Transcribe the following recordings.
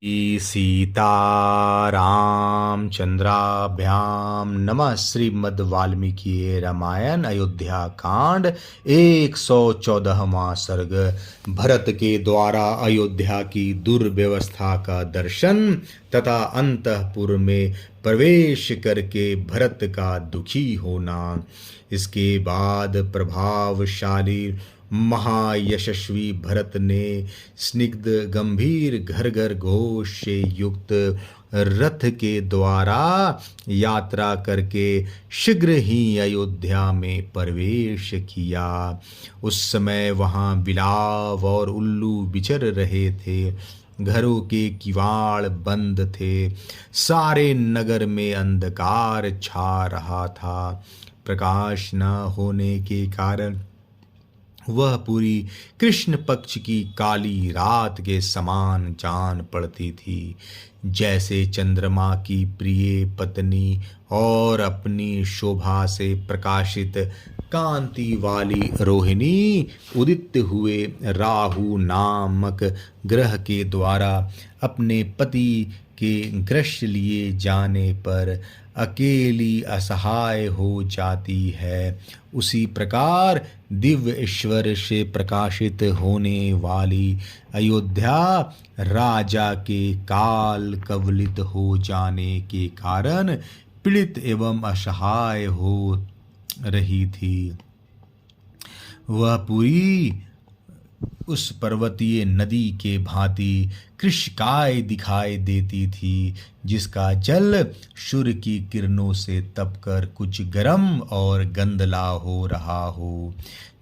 सीतारामचंद्राभ्याम नमः। श्रीमद् वाल्मीकि रामायण अयोध्या कांड 114वां सर्ग। भरत के द्वारा अयोध्या की दुर्व्यवस्था का दर्शन तथा अंतःपुर में प्रवेश करके भरत का दुखी होना। इसके बाद प्रभावशाली महायशस्वी भरत ने स्निग्ध गंभीर घर घर घोष से युक्त रथ के द्वारा यात्रा करके शीघ्र ही अयोध्या में प्रवेश किया। उस समय वहाँ बिलाव और उल्लू विचर रहे थे। घरों के किवाड़ बंद थे। सारे नगर में अंधकार छा रहा था। प्रकाश न होने के कारण वह पूरी कृष्ण पक्ष की काली रात के समान जान पड़ती थी। जैसे चंद्रमा की प्रिय पत्नी और अपनी शोभा से प्रकाशित कांति वाली रोहिणी उदित हुए राहु नामक ग्रह के द्वारा अपने पति के ग्रस लिए जाने पर अकेली असहाय हो जाती है, उसी प्रकार दिव्य ईश्वर से प्रकाशित होने वाली अयोध्या राजा के काल कवलित हो जाने के कारण पीड़ित एवं असहाय हो रही थी। वह पूरी उस पर्वतीय नदी के भांति कृष्णकाय दिखाई देती थी, जिसका जल सूर्य की किरणों से तपकर कुछ गर्म और गंदला हो रहा हो,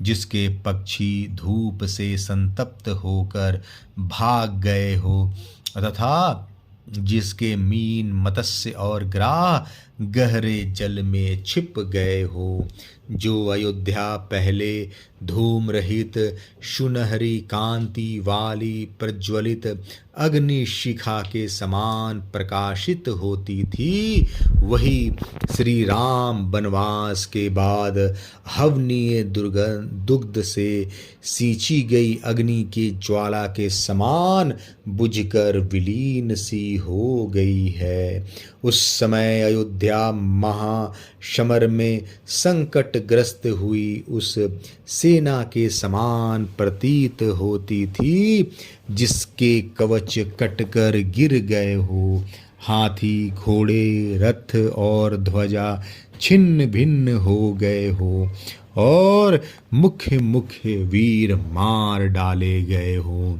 जिसके पक्षी धूप से संतप्त होकर भाग गए हो तथा जिसके मीन मत्स्य और ग्राह गहरे जल में छिप गए हो। जो अयोध्या पहले धूम रहित सुनहरी कांति वाली प्रज्वलित अग्नि शिखा के समान प्रकाशित होती थी, वही श्री राम वनवास के बाद हवनीय दुग्ध से सींची गई अग्नि की ज्वाला के समान बुझकर विलीन सी हो गई है। उस समय अयोध्या महासमर में संकटग्रस्त हुई उस सेना के समान प्रतीत होती थी, जिसके कवच कटकर गिर गए हो। हाथी घोड़े रथ और ध्वजा छिन्न भिन्न हो गए हो और मुख्य मुख्य वीर मार डाले गए हो।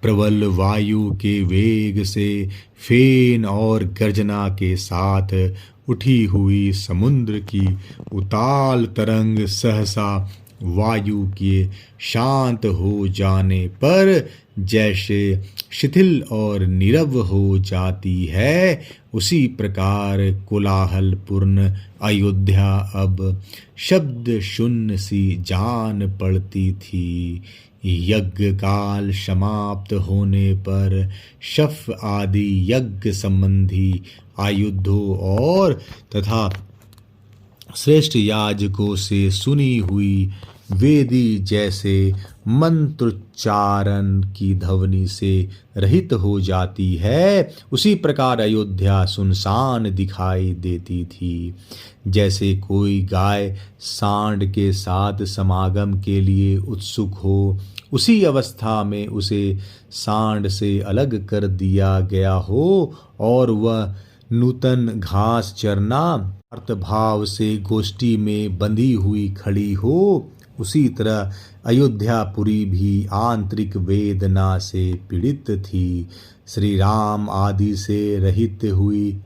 प्रबल वायु के वेग से फेन और गर्जना के साथ उठी हुई समुद्र की उताल तरंग सहसा वायु के शांत हो जाने पर जैसे शिथिल और नीरव हो जाती है, उसी प्रकार कोलाहलपूर्ण अयोध्या अब शब्द शून्य सी जान पड़ती थी। यज्ञ काल समाप्त होने पर शफ आदि यज्ञ संबंधी आयुधों और तथा श्रेष्ठ याजकों से सुनी हुई वेदी जैसे मंत्रोच्चारण की ध्वनि से रहित हो जाती है, उसी प्रकार अयोध्या सुनसान दिखाई देती थी। जैसे कोई गाय सांड के साथ समागम के लिए उत्सुक हो, उसी अवस्था में उसे सांड से अलग कर दिया गया हो और वह नूतन घास चरना अर्थभाव से गोष्ठी में बंधी हुई खड़ी हो, उसी तरह अयोध्यापुरी भी आंतरिक वेदना से पीड़ित थी। श्री राम आदि से रहित हुई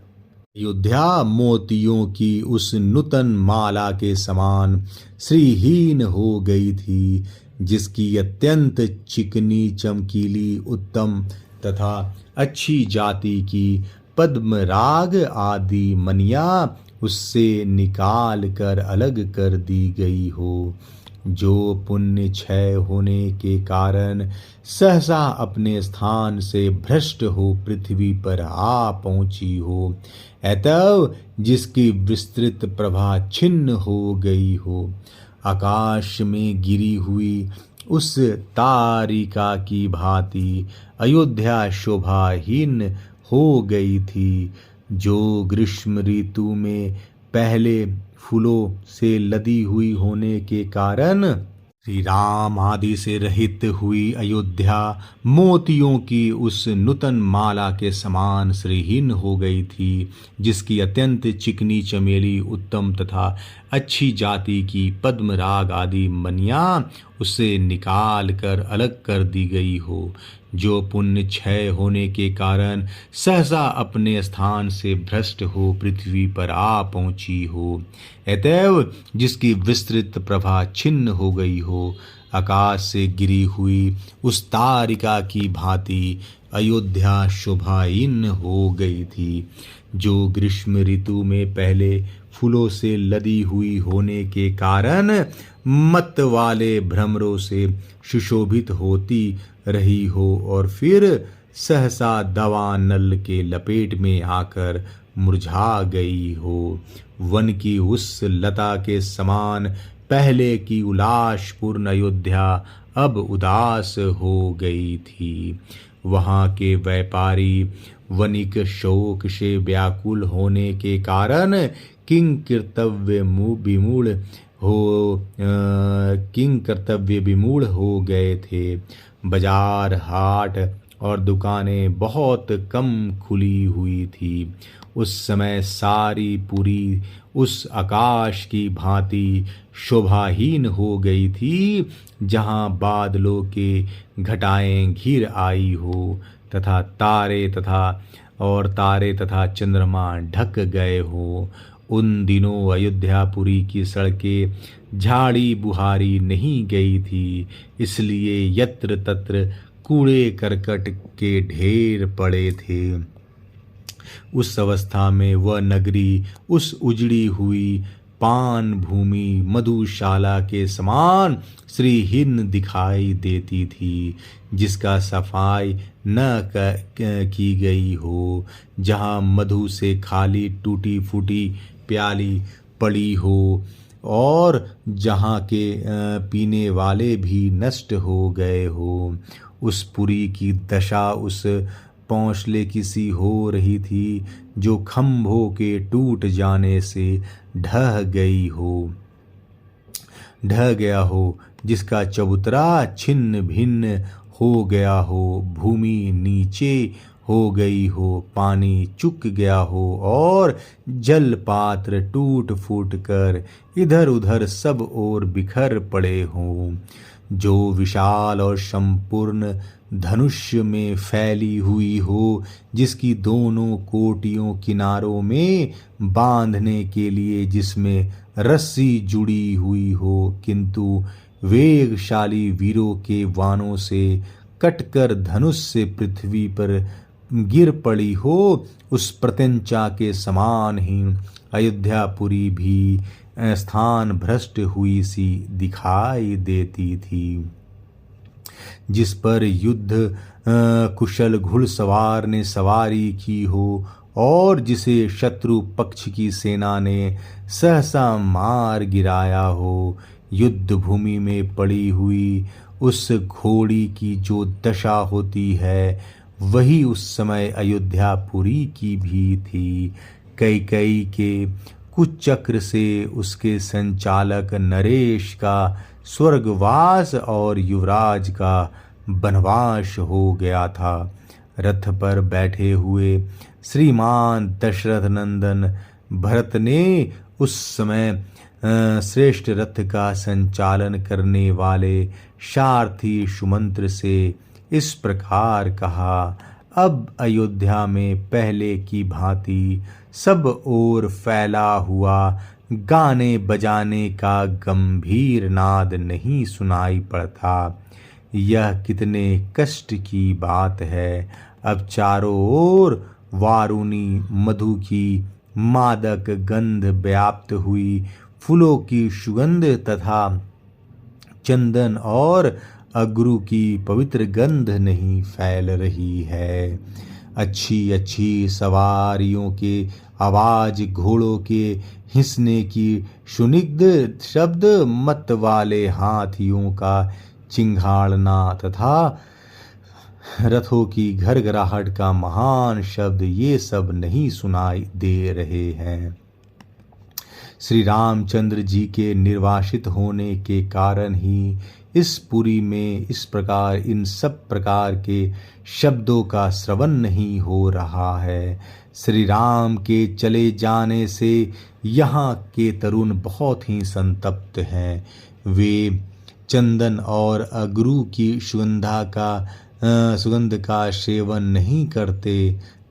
अयोध्या मोतियों की उस नूतन माला के समान श्रीहीन हो गई थी, जिसकी अत्यंत चिकनी चमकीली उत्तम तथा अच्छी जाति की पद्मराग आदि मनिया उससे निकाल कर अलग कर दी गई हो। जो पुण्य क्षय होने के कारण सहसा अपने स्थान से भ्रष्ट हो पृथ्वी पर आ पहुंची हो, अतः जिसकी विस्तृत प्रभा छिन्न हो गई हो। आकाश में गिरी हुई उस तारिका की भांति अयोध्या शोभाहीन हो गई थी। जो ग्रीष्म ऋतु में पहले फूलों से लदी हुई होने के कारण श्री राम आदि से रहित हुई अयोध्या मोतियों की उस नूतन माला के समान श्रीहीन हो गई थी, जिसकी अत्यंत चिकनी चमेली उत्तम तथा अच्छी जाति की पद्मराग आदि मनियां उसे निकाल कर अलग कर दी गई हो। जो पुण्य क्षय होने के कारण सहसा अपने स्थान से भ्रष्ट हो पृथ्वी पर आ पहुंची हो, अतएव जिसकी विस्तृत प्रभा छिन्न हो गई हो, आकाश से गिरी हुई उस तारिका की भांति अयोध्या शोभाहीन हो गई थी। जो ग्रीष्म ऋतु में पहले फूलों से लदी हुई होने के कारण मत वाले भ्रमरों से सुशोभित होती रही हो और फिर सहसा दावानल के लपेट में आकर मुरझा गई हो। वन की उस लता के समान पहले की उल्लासपूर्ण अयोध्या अब उदास हो गई थी। वहाँ के व्यापारी वनिक शोक से व्याकुल होने के कारण किंग कर्तव्य विमूढ़ हो गए थे। बाजार हाट और दुकानें बहुत कम खुली हुई थी। उस समय सारी पुरी उस आकाश की भांति शोभाहीन हो गई थी जहाँ बादलों के घटाएं घिर आई हो तथा तारे तथा चंद्रमा ढक गए हो। उन दिनों अयोध्यापुरी की सड़कें झाड़ी बुहारी नहीं गई थी, इसलिए यत्र तत्र कूड़े करकट के ढेर पड़े थे। उस अवस्था में वह नगरी उस उजड़ी हुई पान भूमि मधुशाला के समान श्रीहीन दिखाई देती थी, जिसका सफाई न की गई हो, जहाँ मधु से खाली टूटी फूटी प्याली पड़ी हो और जहाँ के पीने वाले भी नष्ट हो गए हो। उस पुरी की दशा उस पौंसले की सी हो रही थी जो खंभों के टूट जाने से ढह गया हो, जिसका चबूतरा छिन्न भिन्न हो गया हो, भूमि नीचे हो गई हो, पानी चुक गया हो और जल पात्र टूट फूट कर इधर उधर सब ओर बिखर पड़े हों। जो विशाल और संपूर्ण धनुष्य में फैली हुई हो, जिसकी दोनों कोटियों किनारों में बांधने के लिए जिसमें रस्सी जुड़ी हुई हो, किंतु वेगशाली वीरों के वाणों से कटकर धनुष से पृथ्वी पर गिर पड़ी हो, उस प्रत्यंचा के समान ही अयोध्यापुरी भी स्थान भ्रष्ट हुई सी दिखाई देती थी। जिस पर युद्ध कुशल घुड़सवार ने सवारी की हो और जिसे शत्रु पक्ष की सेना ने सहसा मार गिराया हो, युद्ध भूमि में पड़ी हुई उस घोड़ी की जो दशा होती है, वही उस समय अयोध्यापुरी की भी थी। कैकेयी के कुचक्र से उसके संचालक नरेश का स्वर्गवास और युवराज का वनवास हो गया था। रथ पर बैठे हुए श्रीमान दशरथ नंदन भरत ने उस समय श्रेष्ठ रथ का संचालन करने वाले सारथी सुमंत्र से इस प्रकार कहा, अब अयोध्या में पहले की भांति सब ओर फैला हुआ गाने बजाने का गंभीर नाद नहीं सुनाई पड़ता। यह कितने कष्ट की बात है। अब चारों ओर वारुणी मधु की मादक गंध व्याप्त हुई, फूलों की सुगंध तथा चंदन और अगरू की पवित्र गंध नहीं फैल रही है। अच्छी अच्छी सवारियों के आवाज, घोड़ों के हिंसने की सुनिग्ध शब्द, मत वाले हाथियों का चिंघाड़ना तथा रथों की घरघराहट का महान शब्द ये सब नहीं सुनाई दे रहे हैं। श्री रामचंद्र जी के निर्वासित होने के कारण ही इस पुरी में इस प्रकार इन सब प्रकार के शब्दों का श्रवण नहीं हो रहा है। श्री राम के चले जाने से यहाँ के तरुण बहुत ही संतप्त हैं। वे चंदन और अगरू की सुगंध का सेवन नहीं करते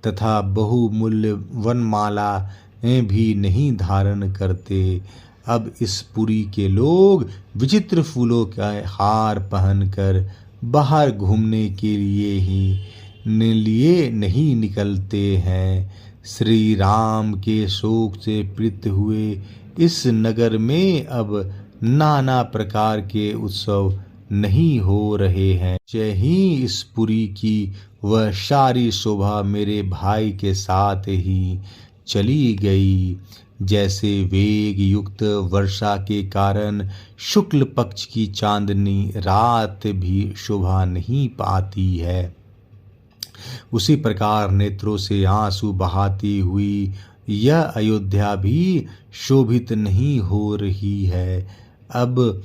तथा बहुमूल्य वनमाला भी नहीं धारण करते। अब इस पुरी के लोग विचित्र फूलों का हार पहनकर बाहर घूमने के लिए नहीं निकलते हैं। श्री राम के शोक से पीड़ित हुए इस नगर में अब नाना प्रकार के उत्सव नहीं हो रहे हैं। जय ही इस पुरी की वह सारी शोभा मेरे भाई के साथ ही चली गई। जैसे वेग युक्त वर्षा के कारण शुक्ल पक्ष की चांदनी रात भी शोभा नहीं पाती है, उसी प्रकार नेत्रों से आंसू बहाती हुई यह अयोध्या भी शोभित नहीं हो रही है। अब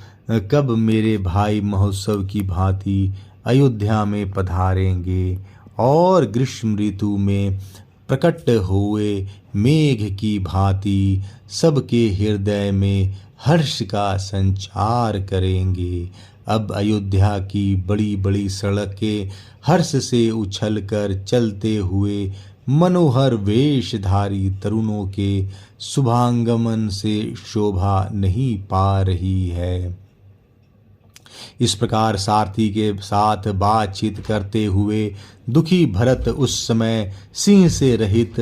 कब मेरे भाई महोत्सव की भांति अयोध्या में पधारेंगे और ग्रीष्म ऋतु में प्रकट हुए मेघ की भांति सबके हृदय में हर्ष का संचार करेंगे। अब अयोध्या की बड़ी बड़ी सड़कें हर्ष से उछलकर चलते हुए मनोहर वेशधारी तरुणों के शुभागमन से शोभा नहीं पा रही है। इस प्रकार सारथी के साथ बातचीत करते हुए दुखी भरत उस समय सिंह से रहित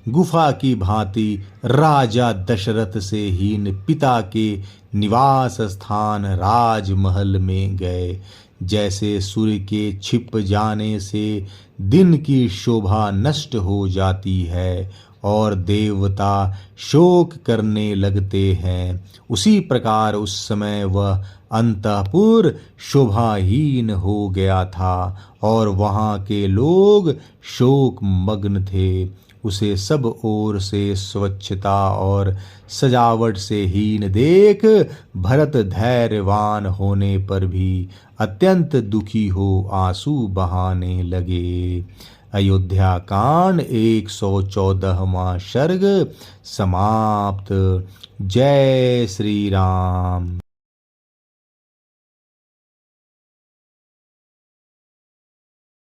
गुफा की भांति राजा दशरथ से हीन पिता के निवास स्थान राजमहल में गए। जैसे सूर्य के छिप जाने से दिन की शोभा नष्ट हो जाती है और देवता शोक करने लगते हैं, उसी प्रकार उस समय वह अंतःपुर शोभाहीन हो गया था और वहाँ के लोग शोक मग्न थे। उसे सब ओर से स्वच्छता और सजावट से हीन देख भरत धैर्यवान होने पर भी अत्यंत दुखी हो आंसू बहाने लगे। अयोध्या कांड 114वां सर्ग समाप्त। जय श्री राम।